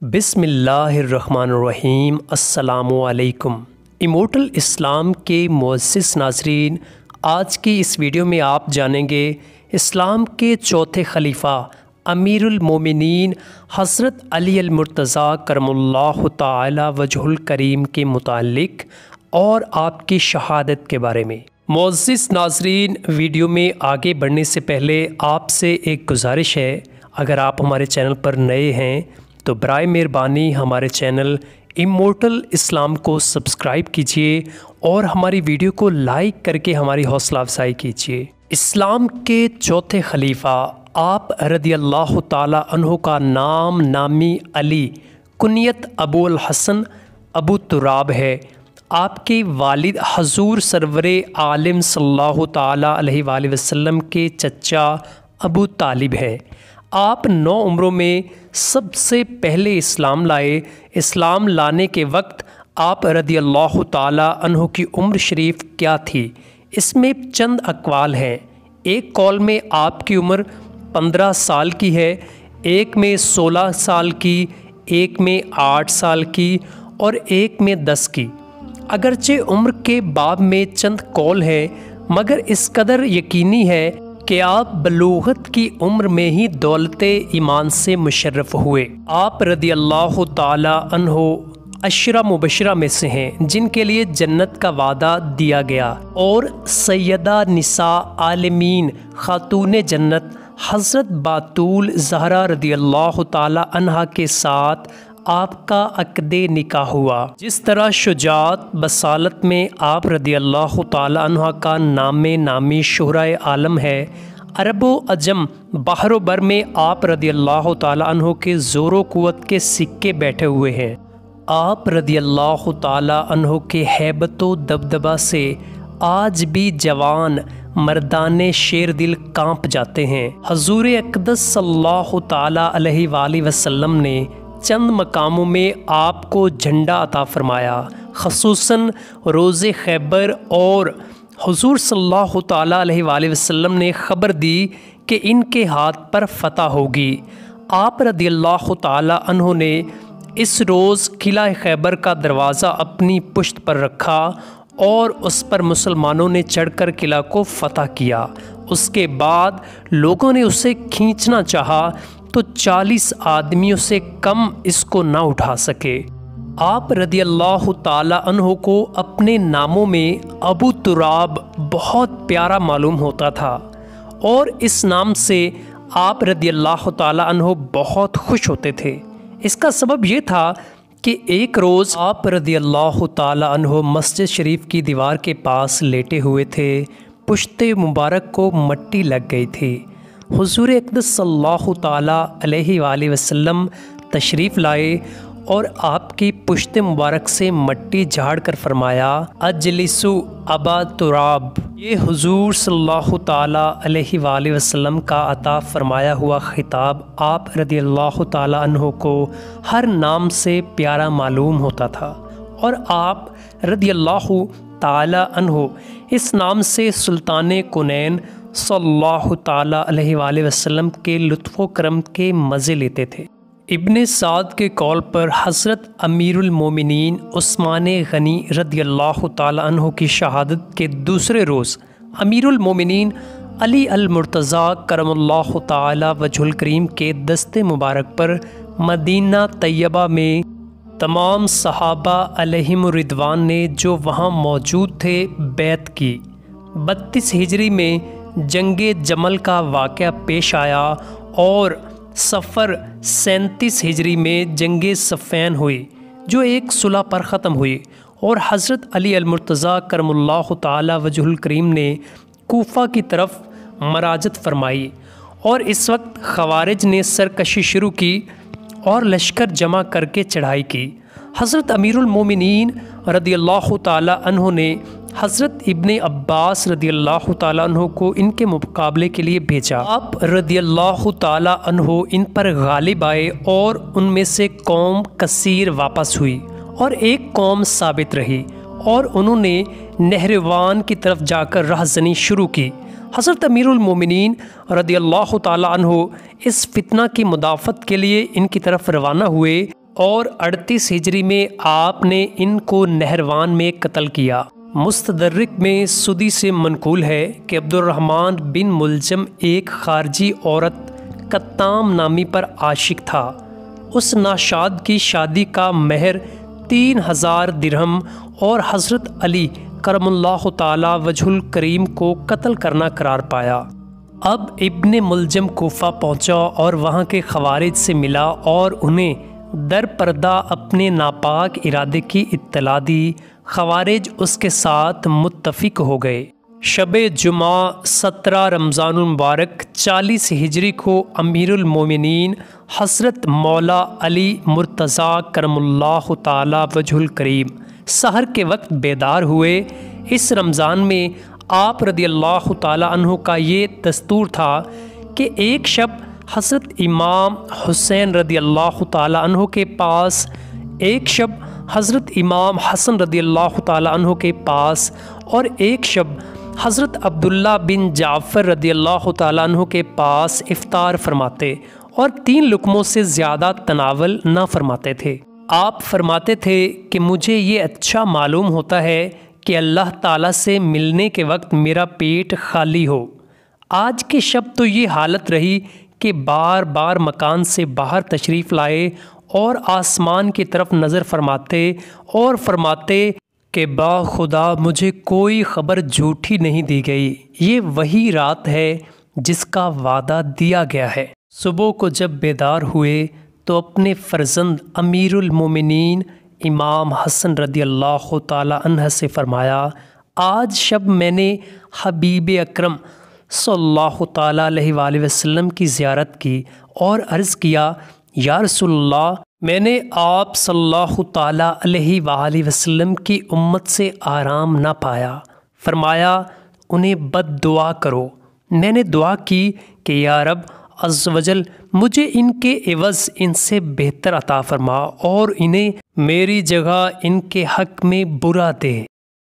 بسم اللہ الرحمن الرحیم۔ السلام علیکم۔ امورٹل اسلام کے معزز ناظرین، آج کی اس ویڈیو میں آپ جانیں گے اسلام کے چوتھے خلیفہ امیر المومنین حضرت علی المرتضیٰ کرم اللہ تعالی وجہ الکریم کے متعلق اور آپ کی شہادت کے بارے میں۔ معزز ناظرین، ویڈیو میں آگے بڑھنے سے پہلے آپ سے ایک گزارش ہے، اگر آپ ہمارے چینل پر نئے ہیں تو برائے مہربانی ہمارے چینل امورٹل اسلام کو سبسکرائب کیجئے اور ہماری ویڈیو کو لائک کر کے ہماری حوصلہ افزائی کیجئے۔ اسلام کے چوتھے خلیفہ آپ رضی اللہ تعالی عنہ کا نامی علی، کنیت ابو الحسن ابو تراب ہے۔ آپ کے والد حضور سرور عالم صلی اللہ تعالی علیہ وآلہ وسلم کے چچا ابو طالب ہے۔ آپ 9 عمروں میں سب سے پہلے اسلام لائے۔ اسلام لانے کے وقت آپ رضی اللہ تعالی عنہ کی عمر شریف کیا تھی، اس میں چند اقوال ہیں۔ ایک قول میں آپ کی عمر 15 سال کی ہے، ایک میں 16 سال کی، ایک میں 8 سال کی اور ایک میں 10 کی۔ اگرچہ عمر کے باب میں چند قول ہیں، مگر اس قدر یقینی ہے کہ آپ بلوغت کی عمر میں ہی دولت ایمان سے مشرف ہوئے۔ آپ رضی اللہ تعالی عنہ 10 مبشرہ میں سے ہیں جن کے لیے جنت کا وعدہ دیا گیا، اور سیدہ نساء عالمین خاتون جنت حضرت باتول زہرا رضی اللہ تعالی عنہ کے ساتھ آپ کا عقد نکاح ہوا۔ جس طرح شجاعت بصالت میں آپ رضی اللہ تعالی عنہ کا نامی شہرائے عالم ہے، عرب و عجم بحر و بر میں آپ رضی اللہ تعالی عنہ کے زور و قوت کے سکے بیٹھے ہوئے ہیں۔ آپ رضی اللہ تعالی عنہ کے ہیبت و دبدبہ سے آج بھی جوان مردان شیر دل کانپ جاتے ہیں۔ حضور اقدس صلی اللہ تعالی علیہ وآلہ وسلم نے چند مقاموں میں آپ کو جھنڈا عطا فرمایا، خصوصاً روز خیبر، اور حضور صلی اللہ تعالیٰ علیہ وآلہ وسلم نے خبر دی کہ ان کے ہاتھ پر فتح ہوگی۔ آپ رضی اللہ تعالیٰ عنہ نے اس روز قلعہ خیبر کا دروازہ اپنی پشت پر رکھا اور اس پر مسلمانوں نے چڑھ کر قلعہ کو فتح کیا۔ اس کے بعد لوگوں نے اسے کھینچنا چاہا تو 40 آدمیوں سے کم اس کو نہ اٹھا سکے۔ آپ رضی اللہ تعالی عنہ کو اپنے ناموں میں ابو تراب بہت پیارا معلوم ہوتا تھا، اور اس نام سے آپ رضی اللہ تعالی عنہ بہت خوش ہوتے تھے۔ اس کا سبب یہ تھا کہ ایک روز آپ رضی اللہ تعالی عنہ مسجد شریف کی دیوار کے پاس لیٹے ہوئے تھے، پشت مبارک کو مٹی لگ گئی تھی۔ حضور اقدس صلی اللہ تعالیٰ علیہ وآلہ وسلم تشریف لائے اور آپ کی پشت مبارک سے مٹی جھاڑ کر فرمایا، اجلسو ابا تراب۔ یہ حضور صلی اللہ تعالیٰ علیہ وآلہ وسلم کا عطا فرمایا ہوا خطاب آپ رضی اللہ تعالیٰ عنہ کو ہر نام سے پیارا معلوم ہوتا تھا، اور آپ رضی اللہ تعالیٰ عنہ اس نام سے سلطان کونین صلی اللہ تعالیٰ علیہ وآلہ وسلم کے لطف و کرم کے مزے لیتے تھے۔ ابن سعد کے قول پر حضرت امیر المومنین عثمان غنی رضی اللہ تعالیٰ عنہ کی شہادت کے دوسرے روز امیر المومنین علی المرتضیٰ کرم اللہ تعالیٰ وجہ الکریم کے دست مبارک پر مدینہ طیبہ میں تمام صحابہ علیہم الرضوان نے جو وہاں موجود تھے بیعت کی۔ 32 ہجری میں جنگ جمل کا واقعہ پیش آیا، اور صفر 37 ہجری میں جنگ صفین ہوئی جو ایک صلح پر ختم ہوئی، اور حضرت علی المرتضیٰ کرم اللہ تعالی وجہ الکریم نے کوفہ کی طرف مراجعت فرمائی، اور اس وقت خوارج نے سرکشی شروع کی اور لشکر جمع کر کے چڑھائی کی۔ حضرت امیر المومنین رضی اللہ تعالی عنہ نے حضرت ابن عباس رضی اللہ تعالیٰ عنہ کو ان کے مقابلے کے لیے بھیجا۔ آپ رضی اللہ تعالیٰ عنہ ان پر غالب آئے، اور ان میں سے قوم کثیر واپس ہوئی اور ایک قوم ثابت رہی، اور انہوں نے نہروان کی طرف جا کر رہزنی شروع کی۔ حضرت امیر المومنین رضی اللہ تعالیٰ عنہ اس فتنہ کی مدافعت کے لیے ان کی طرف روانہ ہوئے، اور 38 ہجری میں آپ نے ان کو نہروان میں قتل کیا۔ مستدرک میں سدی سے منقول ہے کہ عبد الرحمن بن ملجم ایک خارجی عورت کتام نامی پر عاشق تھا۔ اس ناشاد کی شادی کا مہر 3000 درہم اور حضرت علی کرم اللہ تعالی وجہ الکریم کو قتل کرنا قرار پایا۔ اب ابن ملجم کوفہ پہنچا اور وہاں کے خوارج سے ملا اور انہیں در پردہ اپنے ناپاک ارادے کی اطلاع دی۔ خوارج اس کے ساتھ متفق ہو گئے۔ شب جمعہ 17 رمضان المبارک 40 ہجری کو امیر المومنین حضرت مولا علی مرتضیٰ کرم اللہ تعالی وجہ الکریم سحر کے وقت بیدار ہوئے۔ اس رمضان میں آپ رضی اللہ تعالی عنہ کا یہ دستور تھا کہ ایک شب حضرت امام حسین رضی اللہ تعالی عنہ کے پاس، ایک شب حضرت امام حسن رضی اللہ تعالی عنہ کے پاس اور ایک شب حضرت عبداللہ بن جعفر رضی اللہ تعالی عنہ کے پاس افطار فرماتے اور 3 لقموں سے زیادہ تناول نہ فرماتے تھے۔ آپ فرماتے تھے کہ مجھے یہ اچھا معلوم ہوتا ہے کہ اللہ تعالیٰ سے ملنے کے وقت میرا پیٹ خالی ہو۔ آج کی شب تو یہ حالت رہی کہ بار بار مکان سے باہر تشریف لائے اور آسمان کی طرف نظر فرماتے اور فرماتے کہ با خدا مجھے کوئی خبر جھوٹی نہیں دی گئی، یہ وہی رات ہے جس کا وعدہ دیا گیا ہے۔ صبح کو جب بیدار ہوئے تو اپنے فرزند امیر المومنین امام حسن رضی اللہ تعالی عنہ سے فرمایا، آج شب میں نے حبیب اکرم صلی اللہ تعالی علیہ وآلہ وسلم کی زیارت کی اور عرض کیا، یا رسول اللہ، میں نے آپ صلی اللہ تعالی علیہ وآلہ وسلم کی امت سے آرام نہ پایا۔ فرمایا، انہیں بد دعا کرو۔ میں نے دعا کی کہ یا رب عز و جل مجھے ان کے عوض ان سے بہتر عطا فرما اور انہیں میری جگہ ان کے حق میں برا دے۔